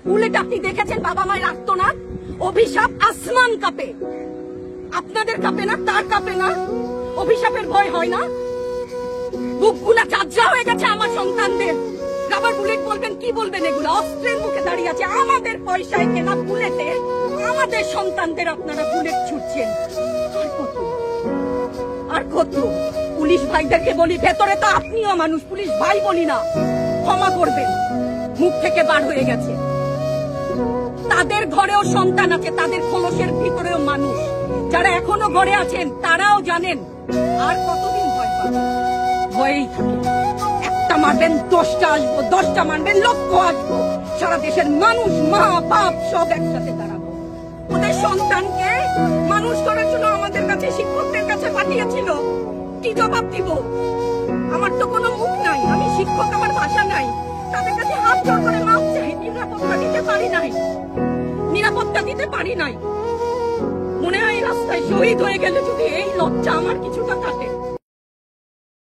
Bullet আপনি দেখেছেন বাবা মায়ের আর্তনাদ? অভিশাপ আসমান কাঁপে, আপনাদের কাঁপে না? তার কাঁপে না? অভিশাপের ভয় হয় না? বুকগুলা চাঁদরা হয়ে গেছে আমার সন্তানদের। রাবার বুলেট বলবেন, কি বলবেন? এগুলো অস্ত্রের মুখে দাঁড়িয়ে আছে, আমাদের পয়সায় কেনা বুলেটে আমাদের সন্তানদের আপনারা বুলেট ছুটছেন। আর কত? পুলিশ ভাইদেরকে বলি, ভেতরে তো আপনিও মানুষ, পুলিশ ভাই বলি না, ক্ষমা করবেন, মুখ থেকে বার হয়ে গেছে। তাদের ঘরেও সন্তান আছে, তাদের খোলসের ভিতরেও মানুষ। যারা এখনো ঘরে আছেন তারাও জানেন আর কতদিন ভয় পাবেন। ভয়েই থাকে, একটা মারবেন 10টা আসবো, 10টা মারবেন লক্ষ আসবো। সারা দেশের মানুষ, মা বাপ সব একসাথে দাঁড়াবো। ওদের সন্তানকে মানুষ করার জন্য আমাদের কাছে, শিক্ষকদের কাছে পাঠিয়েছিল। কি জবাব দিব? আমার তো কোনো মুখ নাই, আমি শিক্ষক, আমার ভাষা নাই। তাদের কাছে হাত জোড় করে মাপ চাই, নিরাপত্তা দিতে পারি নাই, নিরাপত্তা দিতে পারি নাই। মনে হয় রাস্তায় শহীদ হয়ে গেলে যদি এই লজ্জা আমার কিছু